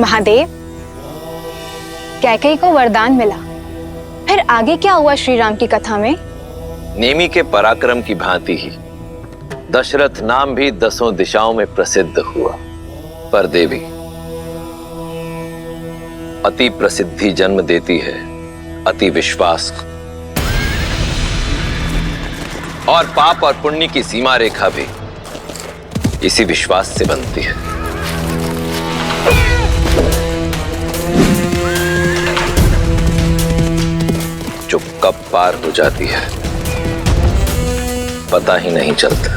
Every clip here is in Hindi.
महादेव, कैकेयी को वरदान मिला, फिर आगे क्या हुआ श्री राम की कथा में? नेमी के पराक्रम की भांति ही दशरथ नाम भी 10 दिशाओं में प्रसिद्ध हुआ। पर देवी, अति प्रसिद्धि जन्म देती है अति विश्वास को, और पाप और पुण्य की सीमा रेखा भी इसी विश्वास से बनती है। जो कब पार हो जाती है पता ही नहीं चलता।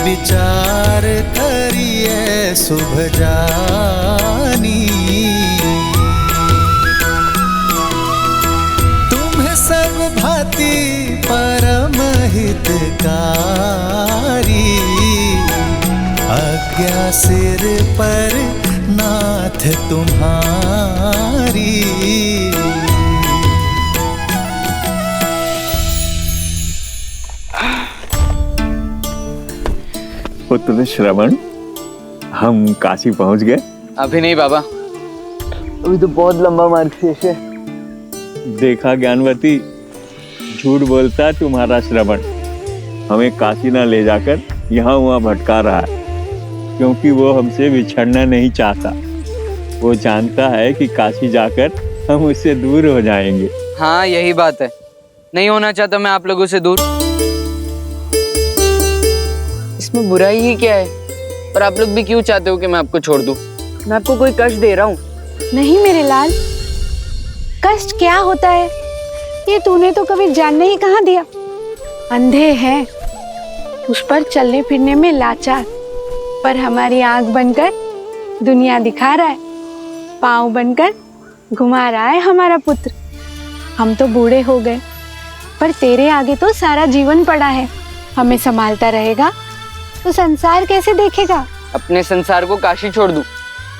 विचार करिए शुभ जानी, तुम्हें सब भांति परम हितकारी, आज्ञा सिर पर नाथ तुम्हारी। पुत्र श्रवण, हम काशी पहुंच गए? अभी नहीं बाबा, अभी तो बहुत लंबा मार्ग शेष है। देखा ज्ञानवती, झूठ बोलता तुम्हारा श्रवण। हमें काशी ना ले जाकर यहाँ वहाँ भटका रहा है, क्योंकि वो हमसे बिछड़ना नहीं चाहता। वो जानता है कि काशी जाकर हम उससे दूर हो जाएंगे। हाँ, यही बात है। नहीं होना चाहता मैं आप लोगों से दूर। इसमें बुराई ही क्या है? और आप लोग भी क्यों चाहते हो कि मैं आपको छोड़ दूं? मैं आपको कोई कष्ट दे रहा हूँ? नहीं मेरे लाल, कष्ट क्या होता है ये तूने तो कभी जानने ही कहाँ दिया। अंधे हैं, उस पर चलने फिरने में लाचार, पर हमारी आंख बनकर दुनिया दिखा रहा है, पाँव बनकर घुमा रहा है हमारा पुत्र। हम तो बूढ़े हो गए, पर तेरे आगे तो सारा जीवन पड़ा है। हमें संभालता रहेगा तो संसार कैसे देखेगा? अपने संसार को काशी छोड़ दूं,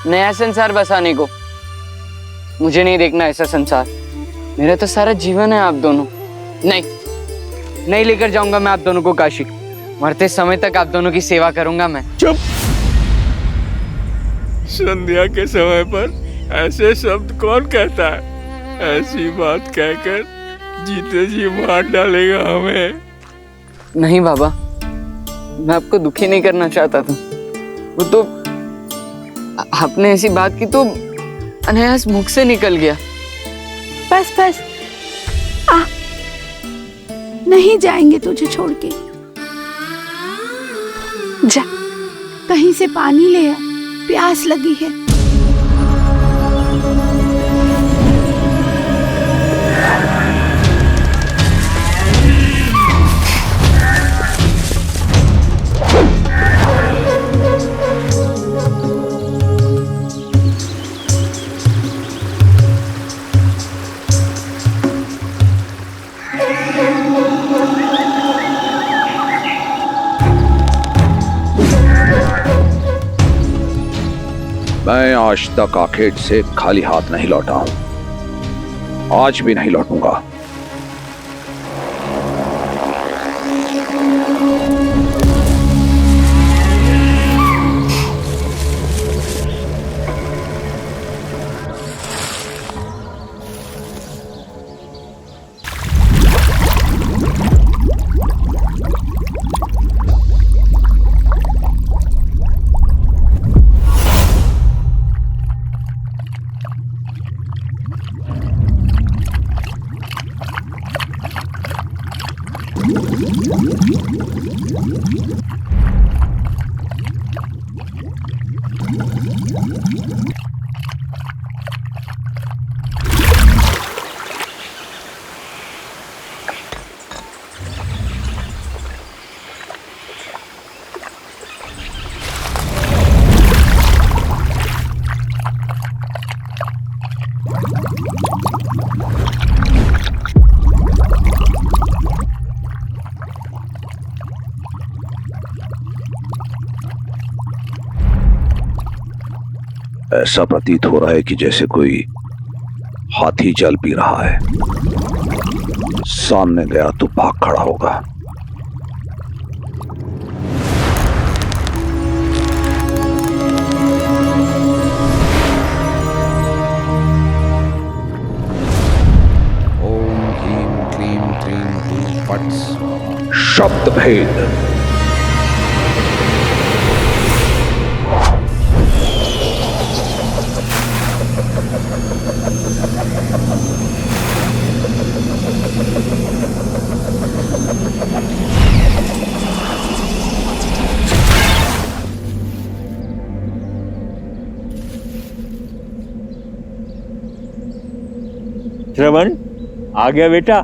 नया संसार बसाने को? मुझे नहीं देखना ऐसा संसार। मेरा तो सारा जीवन है आप दोनों। नहीं लेकर जाऊंगा मैं आप दोनों को काशी। मरते समय तक आप दोनों की सेवा करूंगा मैं। चुप! संध्या के समय पर ऐसे शब्द कौन कहता है? ऐसी बात कहकर जीते जी मार डालेगा हमें। नहीं बाबा, मैं आपको दुखी नहीं करना चाहता था। वो तो आपने ऐसी बात की तो अनायास मुख से निकल गया। बस आ, नहीं जाएंगे तुझे छोड़ के। जा, कहीं से पानी ले आ, प्यास लगी है। मैं आज तक आखेट से खाली हाथ नहीं लौटा हूं, आज भी नहीं लौटूंगा। ऐसा प्रतीत हो रहा है कि जैसे कोई हाथी जल पी रहा है। सामने गया तो भाग खड़ा होगा। ओम ह्रीं क्लीं क्रीं हूं फट् स्वाहा। शब्द भेद। श्रवण आ गया बेटा।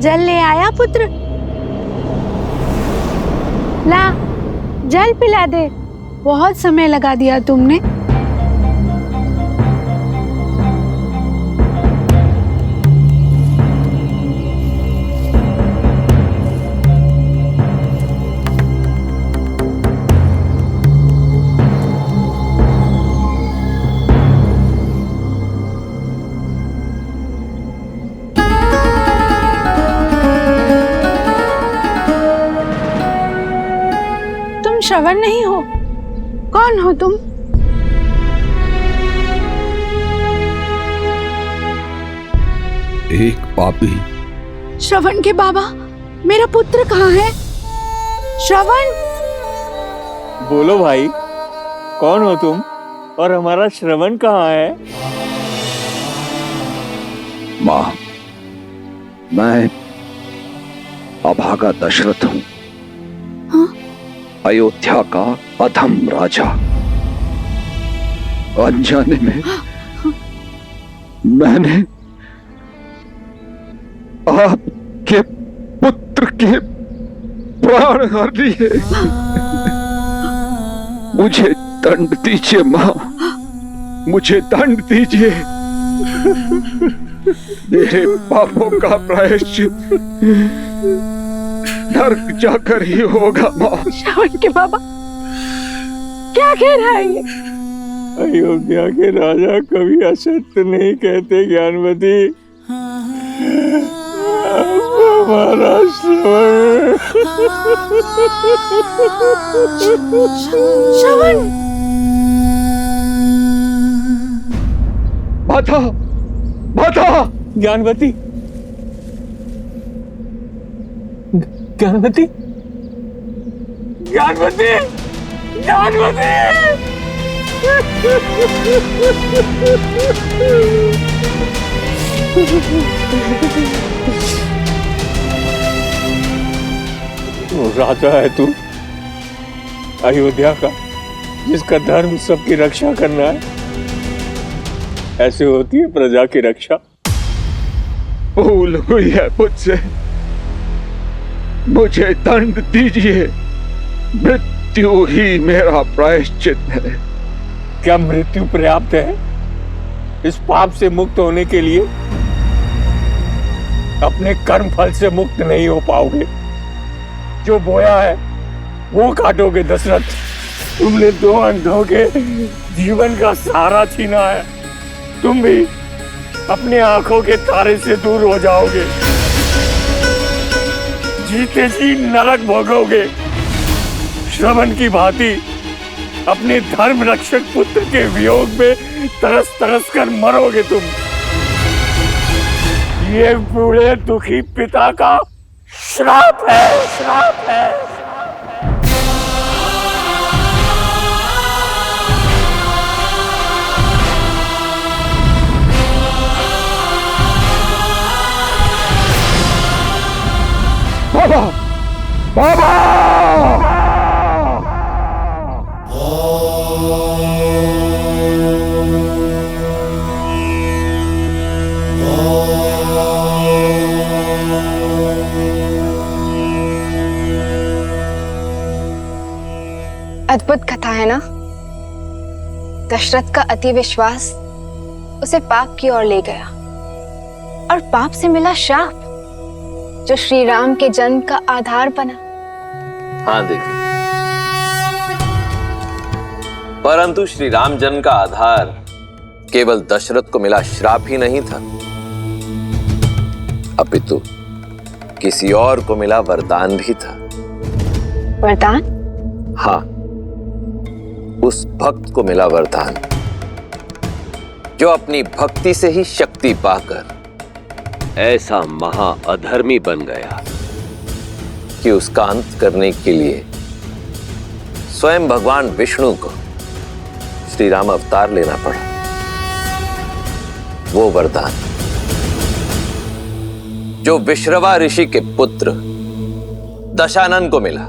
जल ले आया पुत्र? ला, जल पिला दे। बहुत समय लगा दिया तुमने। श्रवण नहीं हो? कौन हो तुम? एक पापी। श्रवण के बाबा, मेरा पुत्र कहाँ है? श्रवण! बोलो भाई, कौन हो तुम और हमारा श्रवण कहाँ है? मां, मैं अभागा दशरथ हूं। अयोध्या का अधम राजा। अनजाने में मैंने आपके पुत्र के प्राण हर लिए। मुझे दंड दीजिए मां, मुझे दंड दीजिए। मेरे पापों का प्रायश्चित नर्क जाकर ही होगा मां। श्रवण के बाबा, क्या कह रहा है ये? अयोध्या के राजा कभी असत्य नहीं कहते ज्ञानवती। हमारा श्रवण। श्रवण! माता, माता! ज्ञानवती, ज्ञानवती, ज्ञानवती, ज्ञानवती! राजा है तू अयोध्या का, जिसका धर्म सबकी रक्षा करना है। ऐसे होती है प्रजा की रक्षा। भूल हुई है मुझसे, मुझे दंड दीजिए। मृत्यु ही मेरा प्रायश्चित है। क्या मृत्यु पर्याप्त है इस पाप से मुक्त होने के लिए? अपने कर्म फल से मुक्त नहीं हो पाओगे। जो बोया है वो काटोगे दशरथ। तुमने दो अंधों के जीवन का सहारा छीना है। तुम भी अपने आंखों के तारे से दूर हो जाओगे। जीते जी नरक भोगोगे। श्रवण की भांति अपने धर्म रक्षक पुत्र के वियोग में तरस तरस कर मरोगे तुम। ये बूढ़े दुखी पिता का श्राप है, श्राप है। बाबा, बाबा! अद्भुत कथा है ना। दशरथ का अति विश्वास उसे पाप की ओर ले गया और पाप से मिला श्राप, जो श्री राम के जन्म का आधार बना। हाँ देखिए, परंतु श्री रामजन का आधार केवल दशरथ को मिला श्राप ही नहीं था, अपितु किसी और को मिला वरदान भी था। वरदान? हाँ, उस भक्त को मिला वरदान जो अपनी भक्ति से ही शक्ति पाकर ऐसा महा अधर्मी बन गया कि उसका अंत करने के लिए स्वयं भगवान विष्णु को श्री राम अवतार लेना पड़ा। वो वरदान जो विश्रवा ऋषि के पुत्र दशानन को मिला।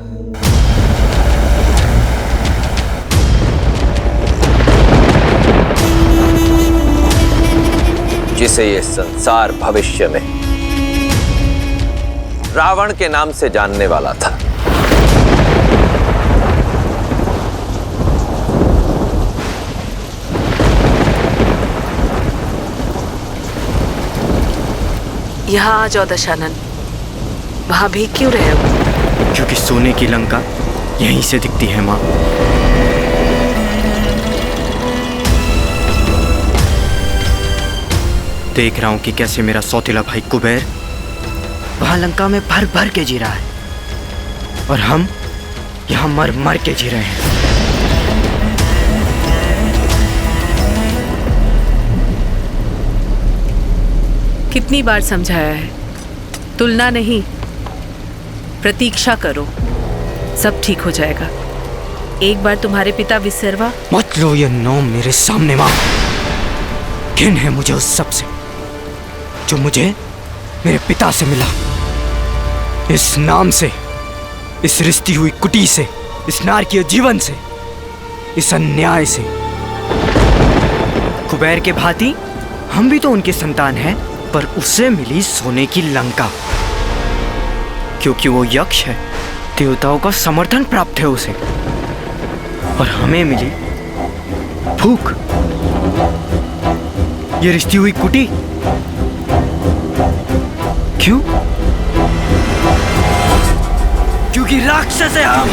जिसे ये संसार भविष्य में रावण के नाम से जानने वाला था। यहाँ आ जाओ दशानन, वहां भी क्यों रहे हो? क्योंकि सोने की लंका यहीं से दिखती है माँ। देख रहा हूं कि कैसे मेरा सौतेला भाई कुबेर वहां लंका में भर भर के जी रहा है और हम यहां मर मर के जी रहे हैं। कितनी बार समझाया है, तुलना नहीं, प्रतीक्षा करो, सब ठीक हो जाएगा। एक बार तुम्हारे पिता विसर्वा। मत लो ये नाम मेरे सामने माँ। घिन है मुझे उस सब से जो मुझे मेरे पिता से मिला। इस नाम से, इस रिश्ती हुई कुटी से, इस नारकीय जीवन से, इस अन्याय से। कुबेर के भांति हम भी तो उनके संतान हैं, पर उसे मिली सोने की लंका क्योंकि वो यक्ष है। देवताओं का समर्थन प्राप्त है उसे, और हमें मिली भूख, ये रिश्ती हुई कुटी। क्यों? क्योंकि राक्षस है हम।